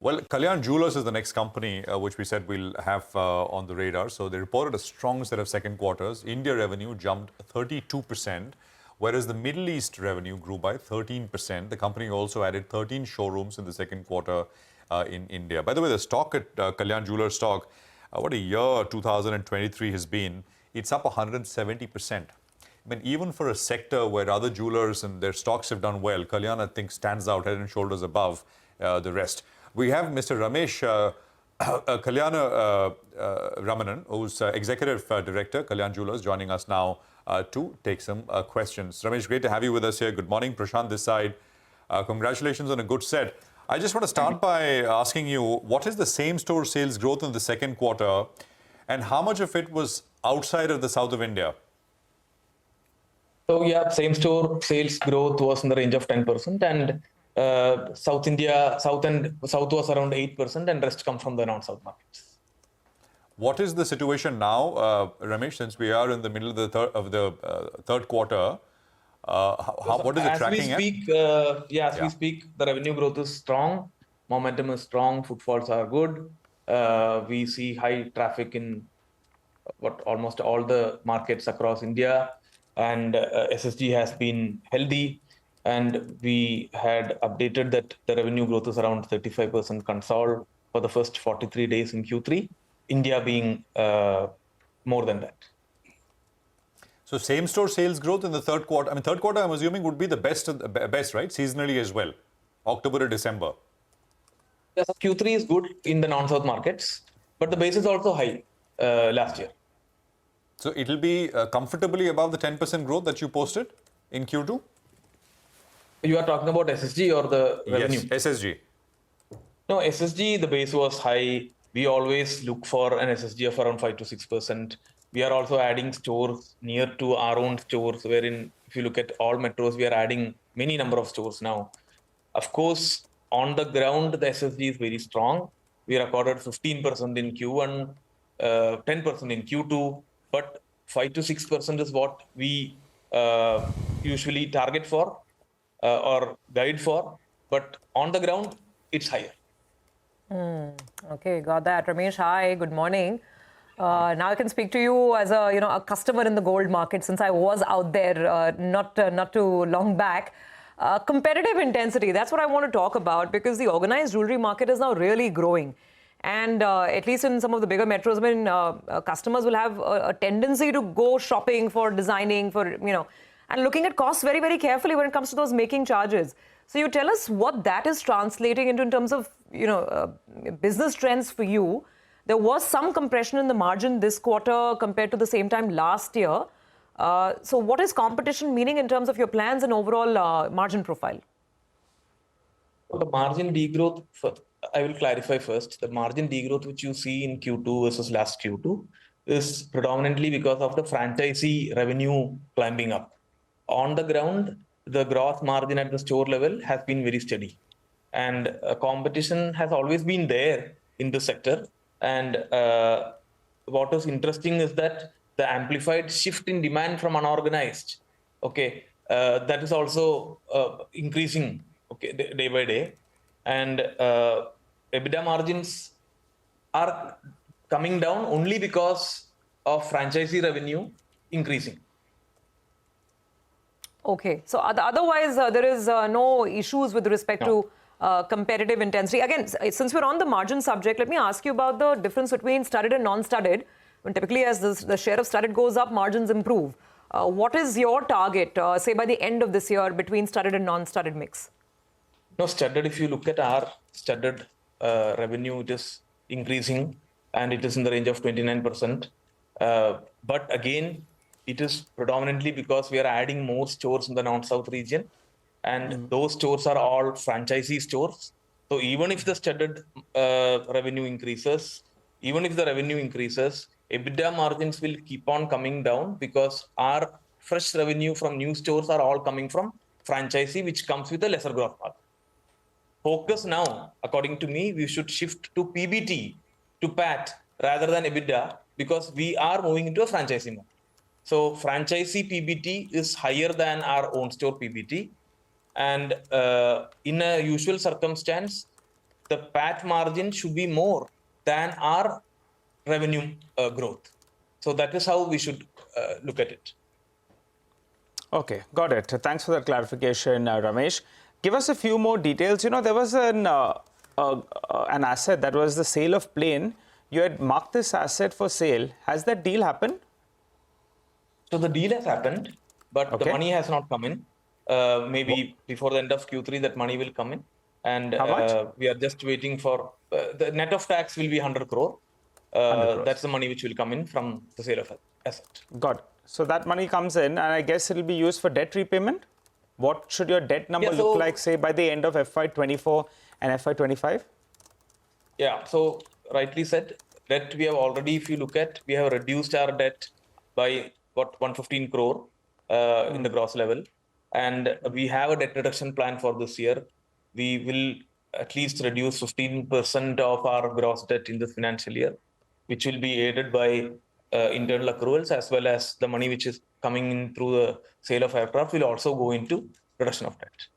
Well, Kalyan Jewellers is the next company which we said we'll have on the radar. So they reported a strong set of second quarters. India revenue jumped 32%, whereas the Middle East revenue grew by 13%. The company also added 13 showrooms in the second quarter in India. By the way, the stock at Kalyan Jewellers stock, what a year 2023 has been. It's up 170%. I mean, even for a sector where other jewelers and their stocks have done well, Kalyan, I think, stands out head and shoulders above the rest. We have Mr. Ramesh Kalyanaraman, who's Executive Director, Kalyan Jewellers, joining us now to take some questions. Ramesh, great to have you with us here. Good morning. Prashant this side. Congratulations on a good set. I just want to start by asking you, what is the same-store sales growth in the second quarter, and how much of it was outside of the south of India? So yeah, same-store sales growth was in the range of 10%, and South was around 8%, and rest come from the non-South markets. What is the situation now, Ramesh, since we are in the middle of the third quarter? What is it tracking at? As we speak, the revenue growth is strong, momentum is strong, footfalls are good. We see high traffic in almost all the markets across India, and SSG has been healthy. And we had updated that the revenue growth is around 35% consol for the first 43 days in Q3, India being more than that. So same-store sales growth in the third quarter, third quarter I'm assuming would be the best, right? Seasonally as well, October to December. Yes, Q3 is good in the non-South markets, but the base is also high last year. So it'll be comfortably above the 10% growth that you posted in Q2? You are talking about SSG or the revenue? Yes, SSG. No, SSG, the base was high. We always look for an SSG of around 5 to 6%. We are also adding stores near to our own stores, wherein if you look at all metros, we are adding many number of stores now. Of course, on the ground, the SSG is very strong. We recorded 15% in Q1, 10% in Q2, but 5 to 6% is what we usually target for. Or guide for, but on the ground, it's higher. Okay, got that. Ramesh, hi, good morning. Now I can speak to you as a customer in the gold market, since I was out there not too long back. Competitive intensity, that's what I want to talk about, because the organized jewelry market is now really growing. And at least in some of the bigger metros, customers will have a tendency to go shopping for designing, and looking at costs very, very carefully when it comes to those making charges. So you tell us what that is translating into in terms of, business trends for you. There was some compression in the margin this quarter compared to the same time last year. So what is competition meaning in terms of your plans and overall margin profile? The margin degrowth, I will clarify first. The margin degrowth which you see in Q2 versus last Q2 is predominantly because of the franchisee revenue climbing up. On the ground, the gross margin at the store level has been very steady. And competition has always been there in the sector. And what is interesting is that the amplified shift in demand from unorganized, that is also increasing day by day. And EBITDA margins are coming down only because of franchisee revenue increasing. Okay, so otherwise there is no issues with respect to competitive intensity. Again, since we're on the margin subject, let me ask you about the difference between studded and non-studded. When typically as the share of studded goes up, margins improve. What is your target, say by the end of this year, between studded and non-studded mix? No, studded, if you look at our studded revenue, it is increasing and it is in the range of 29%. But again, it is predominantly because we are adding more stores in the non-South region, and those stores are all franchisee stores. So even if the studded revenue increases, EBITDA margins will keep on coming down because our fresh revenue from new stores are all coming from franchisee, which comes with a lesser gross margin. Focus now, according to me, we should shift to PBT, to PAT, rather than EBITDA, because we are moving into a franchisee mode. So franchisee PBT is higher than our own store PBT. And in a usual circumstance, the PAT margin should be more than our revenue growth. So that is how we should look at it. Okay, got it. Thanks for that clarification, Ramesh. Give us a few more details. You know, there was an asset that was the sale of plane. You had marked this asset for sale. Has that deal happened? So the deal has happened, but the money has not come in. Maybe before the end of Q3, that money will come in. And how much? We are just waiting for the net of tax will be 100 crore. 100 crores. That's the money which will come in from the sale of asset. Got it. So that money comes in, and I guess it'll be used for debt repayment. What should your debt number look like, say, by the end of FY24 and FY25? Yeah, so rightly said, debt we have already, if you look at, we have reduced our debt by 115 crore in the gross level. And we have a debt reduction plan for this year. We will at least reduce 15% of our gross debt in this financial year, which will be aided by internal accruals, as well as the money which is coming in through the sale of aircraft will also go into reduction of debt.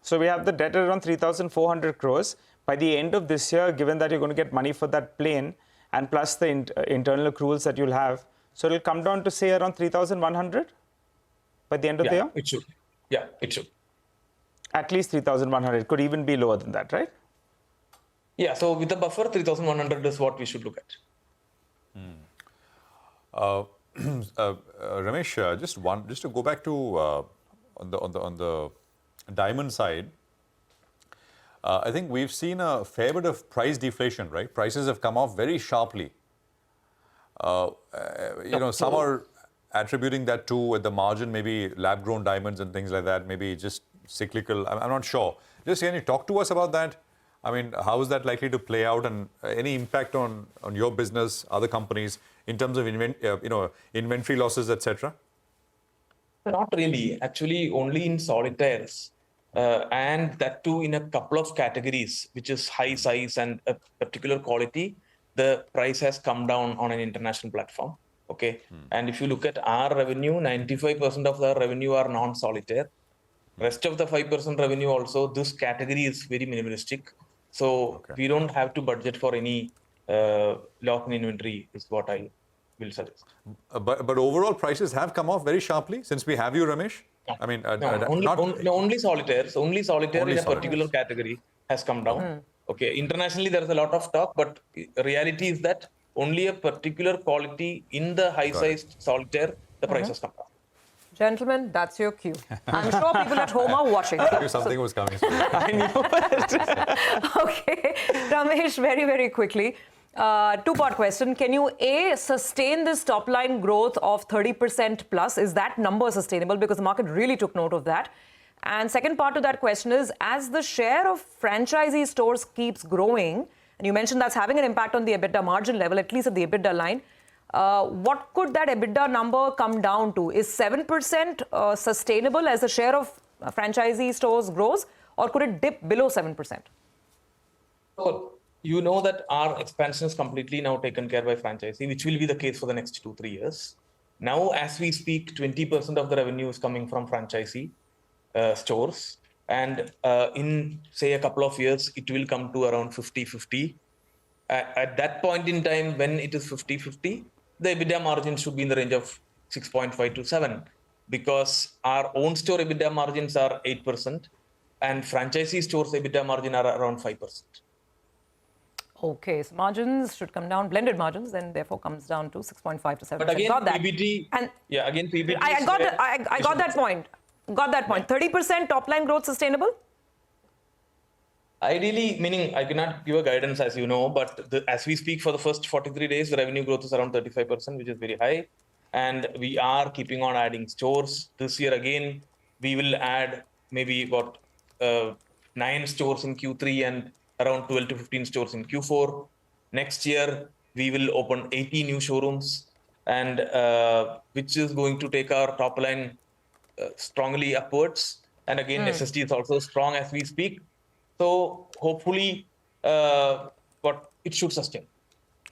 So we have the debt around 3,400 crores. By the end of this year, given that you're going to get money for that plane and plus the internal accruals that you'll have, so it'll come down to, say, around 3,100 by the end of the year? It should. Yeah, it should. At least 3,100. Could even be lower than that, right? Yeah, so with the buffer, 3,100 is what we should look at. Ramesh, just to go back to on the diamond side, I think we've seen a fair bit of price deflation, right? Prices have come off very sharply. Some are attributing that to, at the margin, maybe lab-grown diamonds and things like that, maybe just cyclical. I'm not sure. Just can you talk to us about that? I mean, how is that likely to play out, and any impact on your business, other companies, in terms of inventory losses, etc.? Not really. Actually, only in solitaires, and that too in a couple of categories, which is high size and a particular quality, the price has come down on an international platform. Okay. And if you look at our revenue, 95% of the revenue are non-solitaire. Rest of the 5% revenue also, this category is very minimalistic. So we don't have to budget for any lock in inventory, is what I will suggest. But overall prices have come off very sharply since we have you, Ramesh? I mean, only solitaires. Only solitaire in a particular category has come down. Okay. Internationally, there is a lot of talk, but reality is that only a particular quality in the high-sized solitaire, the price has come down. Gentlemen, that's your cue. I'm sure people at home are watching. I knew something was coming. I knew it. Okay. Ramesh, very, very quickly. Two-part question. Can you, A, sustain this top-line growth of 30% plus? Is that number sustainable? Because the market really took note of that. And second part to that question is, as the share of franchisee stores keeps growing, and you mentioned that's having an impact on the EBITDA margin level, at least at the EBITDA line, what could that EBITDA number come down to? Is 7% sustainable as the share of franchisee stores grows, or could it dip below 7%? So, you know that our expansion is completely now taken care by franchisee, which will be the case for the next 2-3 years. Now, as we speak, 20% of the revenue is coming from franchisee stores. And in, say, a couple of years, it will come to around 50-50. At that point in time, when it is 50-50, the EBITDA margin should be in the range of 6.5 to 7, because our own store EBITDA margins are 8% and franchisee stores EBITDA margin are around 5%. Okay, so margins should come down, blended margins, then therefore comes down to 6.5 to 7%. But again, got that. PBT, and again, PBT. I got that point. Got that point. 30% top line growth sustainable? Ideally, meaning I cannot give a guidance, as you know, but as we speak, for the first 43 days, the revenue growth is around 35%, which is very high. And we are keeping on adding stores. This year, again, we will add maybe 9 stores in Q3 and around 12 to 15 stores in Q4. Next year, we will open 80 new showrooms, and which is going to take our top line strongly upwards. And again, SST is also strong as we speak. So hopefully, but it should sustain.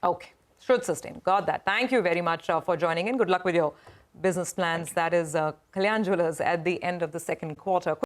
Okay, should sustain. Got that. Thank you very much for joining in. Good luck with your business plans. That is Kalyan Jewellers at the end of the second quarter.